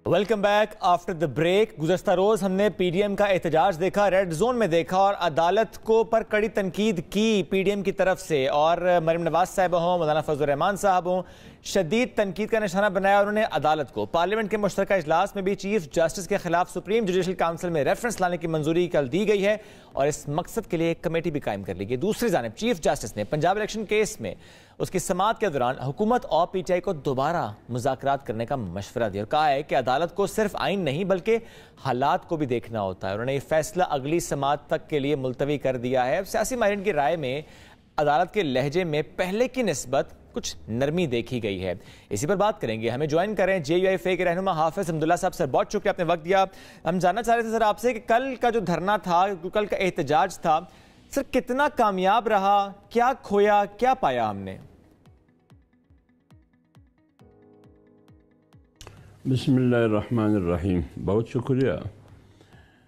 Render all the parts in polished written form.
Welcome back after the break. گزشتہ روز ہم نے پی ڈی ایم کا احتجاج دیکھا، ریڈ زون میں دیکھا اور عدالت کو پر کڑی تنقید کی پی ڈی ایم کی طرف سے، اور مریم نواز صاحب ہوں، مولانا فضل الرحمان صاحب ہوں، شدید تنقید کا نشانہ بنایا انہوں نے عدالت کو۔ پارلیمنٹ کے مشترکہ اجلاس میں بھی چیف جسٹس کے خلاف سپریم جوڈیشل کونسل میں ریفرنس لانے کی منظوری کل دی گئی ہے اور اس مقصد کے لیے ایک کمیٹی بھی قائم کر لی گئی۔ دوسری جانب چیف جسٹس نے پنجاب الیکشن کیس میں اس کی سماعت کے دوران حکومت اور پی ٹی آئی کو دوبارہ مذاکرات کرنے کا مشورہ دیا اور کہا ہے کہ عدالت کو صرف آئین نہیں بلکہ حالات کو بھی دیکھنا ہوتا ہے۔ انہوں نے یہ فیصلہ اگلی سماعت تک کے لیے ملتوی کر دیا ہے۔ سیاسی ماہرین کی رائے میں عدالت کے لہجے میں پہلے کی نسبت کچھ نرمی دیکھی گئی ہے۔ اسی پر بات کریں گے، ہمیں جوائن کریں جے یو ایف اے کے رہنما حافظ حمداللہ صاحب۔ سر بہت شکریہ، آپ نے وقت دیا۔ ہم جاننا چاہ رہے تھے سر آپ سے کہ کل کا جو دھرنا تھا، کل کا احتجاج تھا، سر کتنا کامیاب رہا، کیا کھویا، کیا پایا ہم نے؟ بسم اللہ الرحمن الرحیم، بہت شکریہ۔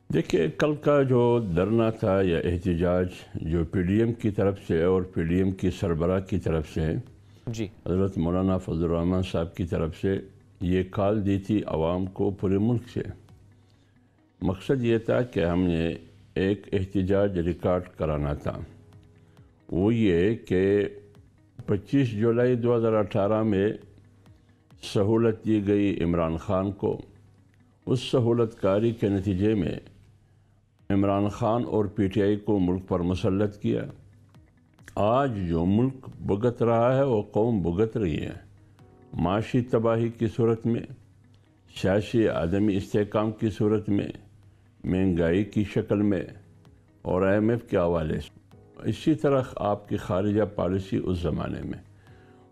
دیکھیے کل کا جو دھرنا تھا یا احتجاج جو پی ڈی ایم کی طرف سے اور پی ڈی ایم کی سربراہ کی طرف سے جی حضرت مولانا فضل الرحمان صاحب کی طرف سے یہ کال دی تھی عوام کو پورے ملک سے۔ مقصد یہ تھا کہ ہم نے ایک احتجاج ریکارڈ کرانا تھا، وہ یہ کہ 25 جولائی 2018 میں سہولت دی گئی عمران خان کو، اس سہولت کاری کے نتیجے میں عمران خان اور پی ٹی آئی کو ملک پر مسلط کیا۔ آج جو ملک بھگت رہا ہے وہ قوم بھگت رہی ہے، معاشی تباہی کی صورت میں، سیاسی عدمی استحکام کی صورت میں، مہنگائی کی شکل میں اور آئی ایم ایف کے حوالے سے۔ اسی طرح آپ کی خارجہ پالیسی اس زمانے میں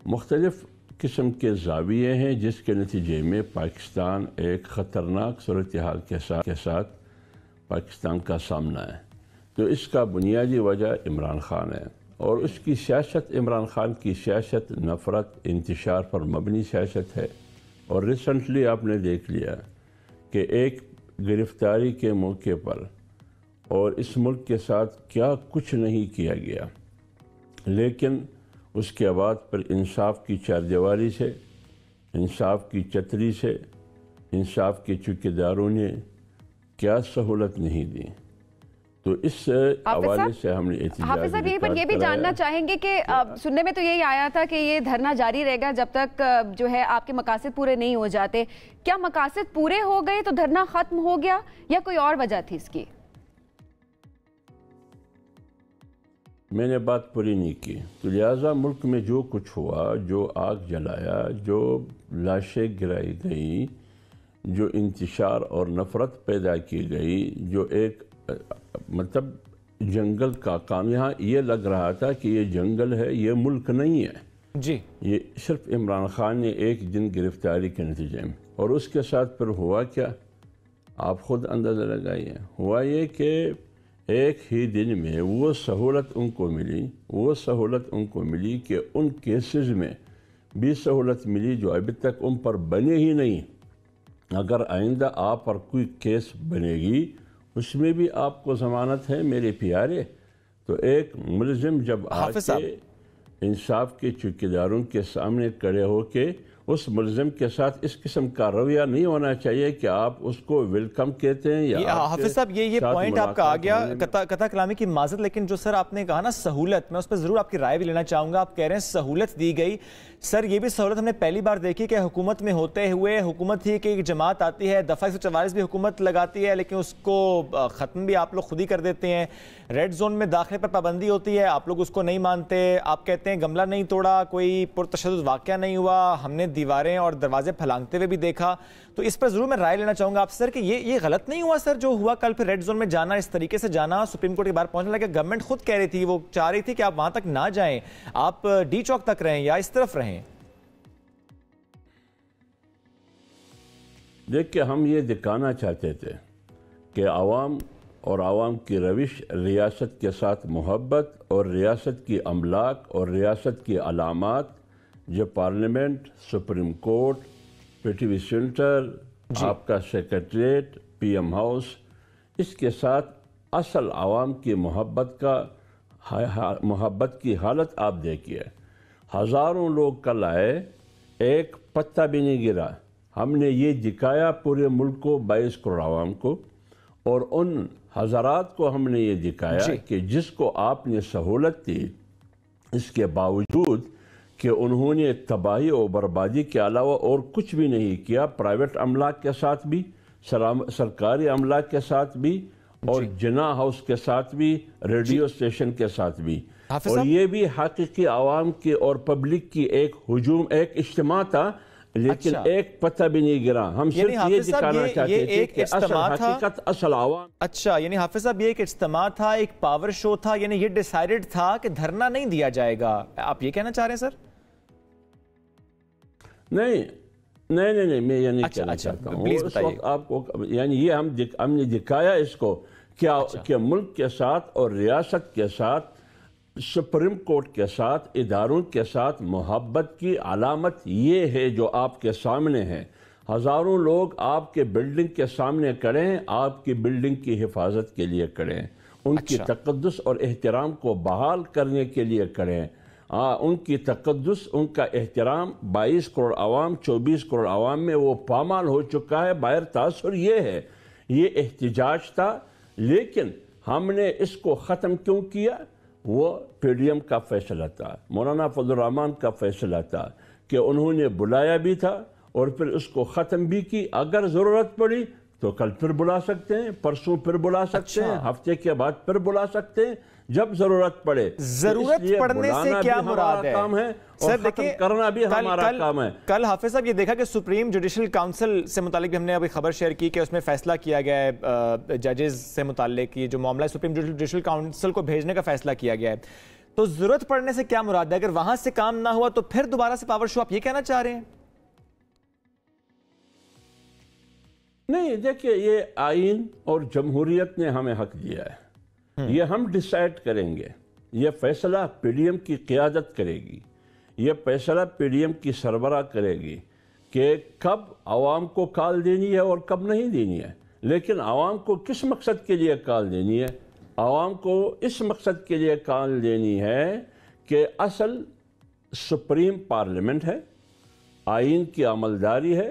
مختلف قسم کے زاویے ہیں، جس کے نتیجے میں پاکستان ایک خطرناک صورتحال کے ساتھ پاکستان کا سامنا ہے۔ تو اس کا بنیادی وجہ عمران خان ہے اور اس کی سیاست، عمران خان کی سیاست نفرت، انتشار پر مبنی سیاست ہے۔ اور ریسنٹلی آپ نے دیکھ لیا کہ ایک گرفتاری کے موقع پر اور اس ملک کے ساتھ کیا کچھ نہیں کیا گیا، لیکن اس کے بعد پر انصاف کی چاردیواری سے، انصاف کی چتری سے، انصاف کے چوکیداروں نے کیا سہولت نہیں دی۔ تو اس حوالے سے ہم نے احتجاج حافظ صاحب یہ بھی جاننا چاہیں گے کہ سننے میں تو یہی آیا تھا کہ یہ دھرنا جاری رہے گا جب تک جو ہے آپ کے مقاصد پورے نہیں ہو جاتے۔ کیا مقاصد پورے ہو گئے تو دھرنا ختم ہو گیا یا کوئی اور وجہ تھی اس کی؟ میں نے بات پوری نہیں کی، تو لہٰذا ملک میں جو کچھ ہوا، جو آگ جلایا، جو لاشیں گرائی گئیں، جو انتشار اور نفرت پیدا کی گئی، جو ایک مطلب جنگل کا کام، یہاں یہ لگ رہا تھا کہ یہ جنگل ہے، یہ ملک نہیں ہے جی، یہ صرف عمران خان نے ایک دن گرفتاری کے نتیجے میں، اور اس کے ساتھ پھر ہوا کیا آپ خود اندازہ لگائیے۔ ہوا یہ کہ ایک ہی دن میں وہ سہولت ان کو ملی کہ ان کیسز میں بھی سہولت ملی جو ابھی تک ان پر بنے ہی نہیں۔ اگر آئندہ آپ پر کوئی کیس بنے گی اس میں بھی آپ کو ضمانت ہے میرے پیارے۔ تو ایک ملزم جب آ کے انصاف کے چوکیداروں کے سامنے کھڑے ہو کے، اس ملزم کے ساتھ اس قسم کا رویہ نہیں ہونا چاہیے کہ آپ اس کو ویلکم کہتے ہیں یا حافظ صاحب یہ پوائنٹ آپ کا آ گیا، قطع کلامی کی معذرت، لیکن جو سر آپ نے کہا نا سہولت، میں اس پہ ضرور آپ کی رائے بھی لینا چاہوں گا۔ آپ کہہ رہے ہیں سہولت دی گئی، سر یہ بھی سہولت ہم نے پہلی بار دیکھی کہ حکومت میں ہوتے ہوئے حکومت ہی کہ ایک جماعت آتی ہے، دفعہ 144 بھی حکومت لگاتی ہے، لیکن اس کو ختم بھی آپ لوگ خود ہی کر دیتے ہیں۔ ریڈ زون میں داخلے پر پابندی ہوتی ہے، آپ لوگ اس کو نہیں مانتے، آپ کہتے ہیں گملہ نہیں توڑا، کوئی پرتشدد واقعہ نہیں ہوا، ہم نے دیواریں اور دروازے پھلانگتے ہوئے بھی دیکھا۔ تو اس پر ضرور میں رائے لینا چاہوں گا آپ سر کہ یہ غلط نہیں ہوا سر جو ہوا کل، پھر ریڈ زون میں جانا، اس طریقے سے جانا، سپریم کورٹ کے باہر پہنچنے لگا، گورنمنٹ خود کہہ رہی تھی، وہ چاہ رہی تھی کہ آپ وہاں تک نہ جائیں، آپ ڈی چوک تک رہیں یا اس طرف رہیں۔ دیکھیں ہم یہ دکھانا چاہتے تھے کہ عوام اور عوام کی روش ریاست کے ساتھ محبت اور ریاست کی املاک اور ریاست کی علامات جو parliament, supreme court, P T V centre, آپ کا سیکریٹریٹ، پی ایم ہاؤس، اس کے ساتھ اصل عوام کی محبت کی حالت آپ دیکھیے۔ ہزاروں لوگ کل آئے، ایک پتا بھی نہیں گرا، ہم نے یہ دکھایا پورے ملک کو، 22 کروڑ عوام کو، اور ان حضرات کو ہم نے یہ دکھایا کہ جس کو آپ نے سہولت دی، اس کے باوجود کہ انہوں نے تباہی و بربادی کے علاوہ اور کچھ بھی نہیں کیا، پرائیویٹ املاک کے ساتھ بھی، سرکاری املاک کے ساتھ بھی، اور جناح ہاؤس کے ساتھ بھی، ریڈیو اسٹیشن کے ساتھ بھی، اور یہ بھی حقیقی عوام کی اور پبلک کی ایک ہجوم، ایک اجتماع تھا، لیکن ایک پتہ بھی نہیں گرا۔ ہم صرف یہ دکھانا چاہتے تھے کہ اصل حقیقت اصل عوام۔ اچھا، یعنی حافظ صاحب یہ ایک اجتماع تھا، ایک پاور شو تھا، یعنی یہ ڈیسائیڈڈ تھا کہ دھرنا نہیں دیا جائے گا، آپ یہ کہنا چاہ رہے ہیں سر؟ نہیں، میں یہ نہیں کہنا چاہتا ہوں۔ اس وقت آپ کو یعنی یہ ہم نے دکھایا اس کو کہ ملک کے ساتھ اور ریاست کے ساتھ، سپریم کورٹ کے ساتھ، اداروں کے ساتھ محبت کی علامت یہ ہے جو آپ کے سامنے ہے۔ ہزاروں لوگ آپ کے بلڈنگ کے سامنے کھڑے ہیں، آپ کی بلڈنگ کی حفاظت کے لیے کھڑے ہیں، ان کی تقدس اور احترام کو بحال کرنے کے لیے کھڑے ہیں۔ ان کی تقدس، ان کا احترام 22 کروڑ عوام، 24 کروڑ عوام میں وہ پامال ہو چکا ہے۔ باہر تاثر یہ ہے، یہ احتجاج تھا، لیکن ہم نے اس کو ختم کیوں کیا؟ وہ پی ڈی ایم کا فیصلہ تھا، مولانا فضل الرحمان کا فیصلہ تھا کہ انہوں نے بلایا بھی تھا اور پھر اس کو ختم بھی کی۔ اگر ضرورت پڑی تو کل پھر بلا سکتے ہیں، پرسوں پھر بلا سکتے ہیں، ہفتے کے بعد پھر بلا سکتے ہیں، جب ضرورت پڑے۔ ضرورت پڑنے سے کیا مراد ہے؟ اور ختم کرنا بھی ہمارا کام ہے۔ کل حافظ صاحب یہ دیکھا کہ سپریم جوڈیشل کاؤنسل سے متعلق بھی ہم نے ابھی خبر شیئر کی کہ اس میں فیصلہ کیا گیا ہے، ججز سے متعلق یہ جو معاملہ سپریم جوڈیشل کاؤنسل کو بھیجنے کا فیصلہ کیا گیا ہے۔ تو ضرورت پڑنے سے کیا مراد ہے؟ اگر وہاں سے کام نہ ہوا تو پھر دوبارہ سے پاور شو، آپ یہ کہنا چاہ رہے ہیں؟ نہیں، دیکھیں، یہ آئین اور جمہوریت نے ہمیں حق دیا ہے، یہ ہم ڈیسائیڈ کریں گے، یہ فیصلہ پی ڈی ایم کی قیادت کرے گی، یہ فیصلہ پی ڈی ایم کی سربراہ کرے گی کہ کب عوام کو کال دینی ہے اور کب نہیں دینی ہے۔ لیکن عوام کو کس مقصد کے لیے کال دینی ہے؟ عوام کو اس مقصد کے لیے کال دینی ہے کہ اصل سپریم پارلیمنٹ ہے، آئین کی عملداری ہے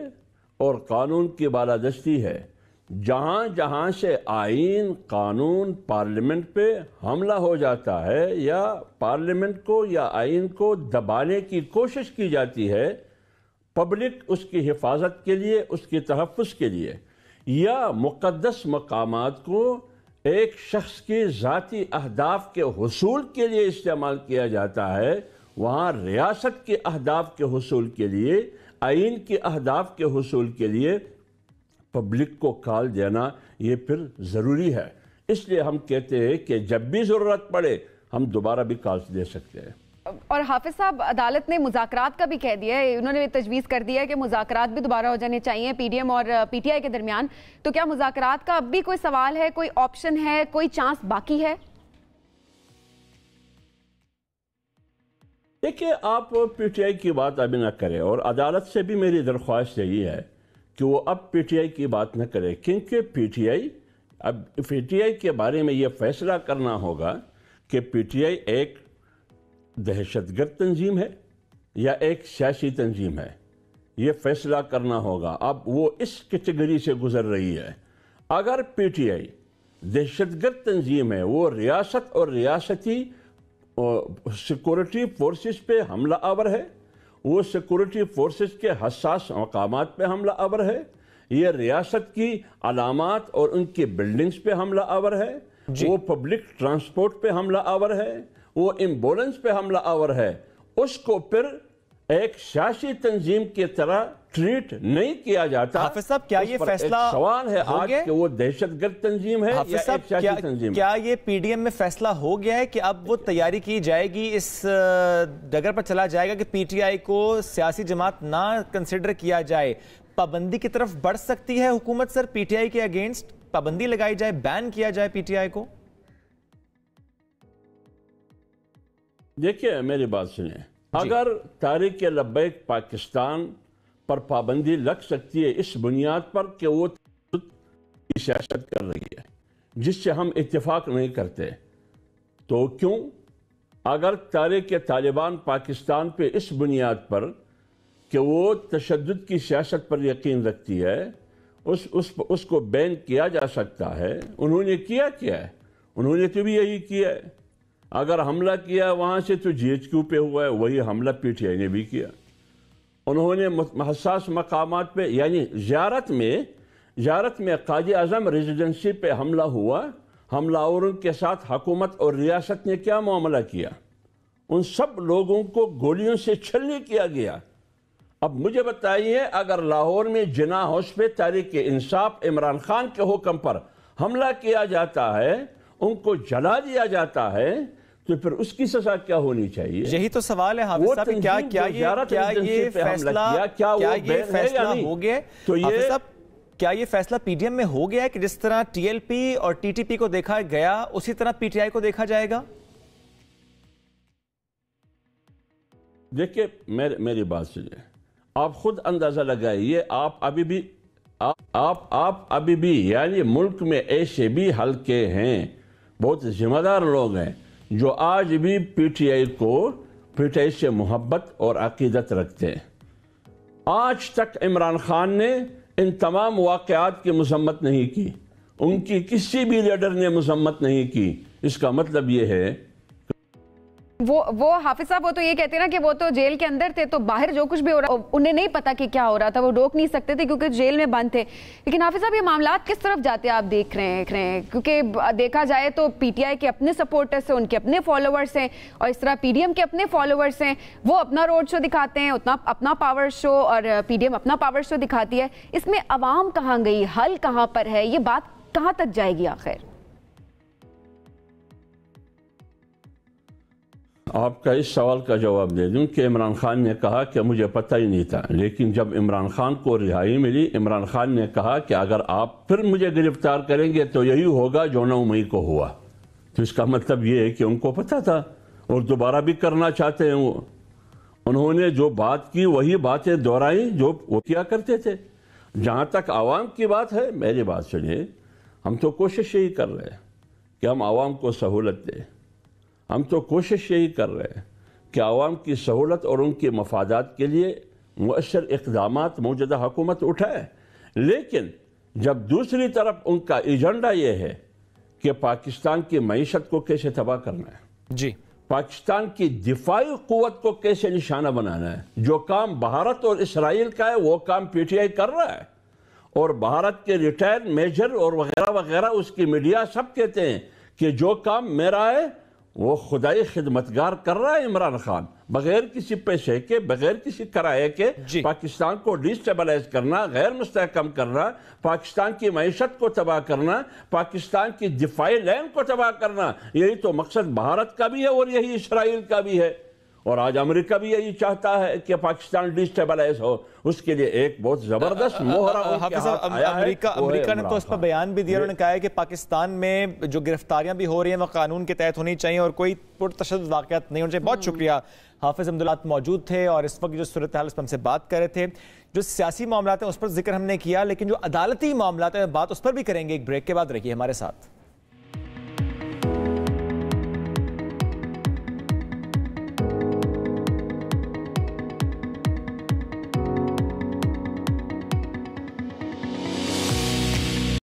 اور قانون کی بالادستی ہے۔ جہاں جہاں سے آئین، قانون، پارلیمنٹ پہ حملہ ہو جاتا ہے یا پارلیمنٹ کو یا آئین کو دبانے کی کوشش کی جاتی ہے، پبلک اس کی حفاظت کے لیے، اس کی تحفظ کے لیے، یا مقدس مقامات کو ایک شخص کی ذاتی اہداف کے حصول کے لیے استعمال کیا جاتا ہے، وہاں ریاست کے اہداف کے حصول کے لیے، آئین کے اہداف کے حصول کے لیے پبلک کو کال دینا یہ پھر ضروری ہے۔ اس لیے ہم کہتے ہیں کہ جب بھی ضرورت پڑے ہم دوبارہ بھی کال دے سکتے ہیں۔ اور حافظ صاحب، عدالت نے مذاکرات کا بھی کہہ دیا ہے، انہوں نے تجویز کر دیا ہے کہ مذاکرات بھی دوبارہ ہو جانے چاہیے پی ڈی ایم اور پی ٹی آئی کے درمیان۔ تو کیا مذاکرات کا اب بھی کوئی سوال ہے، کوئی آپشن ہے، کوئی چانس باقی ہے؟ دیکھیں، آپ پی ٹی آئی کی بات ابھی نہ کریں، اور عدالت سے بھی میری درخواست یہی ہے کہ وہ اب پی ٹی آئی کی بات نہ کرے، کیونکہ پی ٹی آئی کے بارے میں یہ فیصلہ کرنا ہوگا کہ پی ٹی آئی ایک دہشت گرد تنظیم ہے یا ایک سیاسی تنظیم ہے، یہ فیصلہ کرنا ہوگا۔ اب وہ اس کیٹیگری سے گزر رہی ہے۔ اگر پی ٹی آئی دہشت گرد تنظیم ہے، وہ ریاست اور ریاستی سیکورٹی فورسز پہ حملہ آور ہے، وہ سیکورٹی فورسز کے حساس مقامات پہ حملہ آور ہے، یہ ریاست کی علامات اور ان کی بلڈنگز پہ حملہ آور ہے، وہ پبلک ٹرانسپورٹ پہ حملہ آور ہے، وہ ایمبولنس پہ حملہ آور ہے، اس کو پھر ایک سیاسی تنظیم کی طرح ٹریٹ نہیں کیا جاتا۔ حافظ صاحب، کیا یہ فیصلہ سوال ہے آج کہ وہ دہشت گرد تنظیم ہے یا ایک سیاسی تنظیم؟ کیا یہ پی ڈی ایم میں فیصلہ ہو گیا ہے کہ اب وہ تیاری کی جائے گی، اس ڈگر پر چلا جائے گا کہ پی ٹی آئی کو سیاسی جماعت نہ کنسیڈر کیا جائے؟ پابندی کی طرف بڑھ سکتی ہے حکومت سر پی ٹی آئی کے اگینسٹ؟ پابندی لگائی جائے، بین کیا جائے پی ٹی آئی کو؟ دیکھیے، میری بات سنیں، اگر تحریک لبیک پاکستان پر پابندی لگ سکتی ہے اس بنیاد پر کہ وہ سیاست کر رہی ہے جس سے ہم اتفاق نہیں کرتے، تو کیوں؟ اگر تحریک طالبان پاکستان پہ اس بنیاد پر کہ وہ تشدد کی سیاست پر یقین رکھتی ہے اس کو بین کیا جا سکتا ہے. انہوں نے کیا ہے؟ انہوں نے تو بھی یہی کیا ہے. اگر حملہ کیا وہاں سے تو GHQ پہ ہوا ہے، وہی حملہ PTI نے بھی کیا. انہوں نے حساس مقامات پہ، یعنی زیارت میں قائد اعظم ریزیڈنسی پہ حملہ ہوا. حملہ آوروں کے ساتھ حکومت اور ریاست نے کیا معاملہ کیا؟ ان سب لوگوں کو گولیوں سے چھلنی کیا گیا. اب مجھے بتائیے، اگر لاہور میں جناح ہاؤس پہ تحریک انصاف عمران خان کے حکم پر حملہ کیا جاتا ہے، ان کو جلا دیا جاتا ہے، تو پھر اس کی سزا کیا ہونی چاہیے؟ یہی تو سوال ہے حافظ صاحب، کیا یہ فیصلہ ہو گیا؟ تو کیا یہ فیصلہ PDM میں ہو گیا ہے کہ جس طرح TLP اور TTP کو دیکھا گیا اسی طرح PTI کو دیکھا جائے گا؟ دیکھیں میری بات سنیں، آپ خود اندازہ لگائیے. آپ ابھی بھی یعنی ملک میں ایسے بھی حلقے ہیں، بہت ذمہ دار لوگ ہیں، جو آج بھی PTI سے محبت اور عقیدت رکھتے ہیں. آج تک عمران خان نے ان تمام واقعات کی مذمت نہیں کی، ان کی کسی بھی لیڈر نے مذمت نہیں کی. اس کا مطلب یہ ہے وہ حافظ صاحب وہ تو یہ کہتے ہیں نا کہ وہ تو جیل کے اندر تھے، تو باہر جو کچھ بھی ہو رہا انہیں نہیں پتا کہ کیا ہو رہا تھا، وہ روک نہیں سکتے تھے کیونکہ جیل میں بند تھے. لیکن حافظ صاحب یہ معاملات کس طرف جاتے ہیں آپ دیکھ رہے ہیں؟ کیونکہ دیکھا جائے تو PTI کے اپنے سپورٹرز ہیں، ان کے اپنے فالوورز ہیں، اور اس طرح PDM کے اپنے فالوورز ہیں. وہ اپنا روڈ شو دکھاتے ہیں، اپنا پاور شو، اور PDM اپنا پاور شو دکھاتی ہے. اس میں عوام کہاں گئی؟ حل کہاں پر ہے؟ یہ بات کہاں تک جائے گی آخر؟ آپ کا اس سوال کا جواب دے دوں کہ عمران خان نے کہا کہ مجھے پتہ ہی نہیں تھا، لیکن جب عمران خان کو رہائی ملی، عمران خان نے کہا کہ اگر آپ پھر مجھے گرفتار کریں گے تو یہی ہوگا جو 9 مئی کو ہوا. تو اس کا مطلب یہ ہے کہ ان کو پتہ تھا اور دوبارہ بھی کرنا چاہتے ہیں. انہوں نے جو بات کی وہی باتیں دہرائیں جو وہ کیا کرتے تھے. جہاں تک عوام کی بات ہے، میری بات سنیے، ہم تو کوشش یہی کر رہے ہیں کہ ہم عوام کو سہولت دیں. ہم تو کوشش یہی کر رہے ہیں کہ عوام کی سہولت اور ان کے مفادات کے لیے مؤثر اقدامات موجودہ حکومت اٹھائے. لیکن جب دوسری طرف ان کا ایجنڈا یہ ہے کہ پاکستان کی معیشت کو کیسے تباہ کرنا ہے، پاکستان کی دفاعی قوت کو کیسے نشانہ بنانا ہے، جو کام بھارت اور اسرائیل کا ہے وہ کام PTI کر رہا ہے. اور بھارت کے ریٹائر میجر اور وغیرہ وغیرہ، اس کی میڈیا سب کہتے ہیں کہ جو کام میرا ہے وہ خدائی خدمتگار کر رہا ہے عمران خان، بغیر کسی پیسے کے، بغیر کسی کرائے کے. پاکستان کو ڈیسٹیبلائز کرنا، غیر مستحکم کرنا، پاکستان کی معیشت کو تباہ کرنا، پاکستان کی دفاعی لائن کو تباہ کرنا، یہی تو مقصد بھارت کا بھی ہے اور یہی اسرائیل کا بھی ہے. اور آج امریکہ بھی یہی چاہتا ہے کہ پاکستان ڈیسٹیبلائز ہو. اس کے لیے ایک بہت زبردست امریکہ نے تو اس پر بیان بھی دیا. انہوں نے کہا ہے کہ پاکستان میں جو گرفتاریاں بھی ہو رہی ہیں وہ قانون کے تحت ہونی چاہیے اور کوئی پرتشدد واقعات نہیں ہونے چاہیے. بہت شکریہ حافظ عبداللہ موجود تھے اور اس وقت جو صورتحال اس پر ہم سے بات کر رہے تھے. جو سیاسی معاملات ہیں اس پر ذکر ہم نے کیا، لیکن جو عدالتی معاملات ہیں بات اس پر بھی کریں گے. ایک بریک کے بعد رہیے ہمارے ساتھ.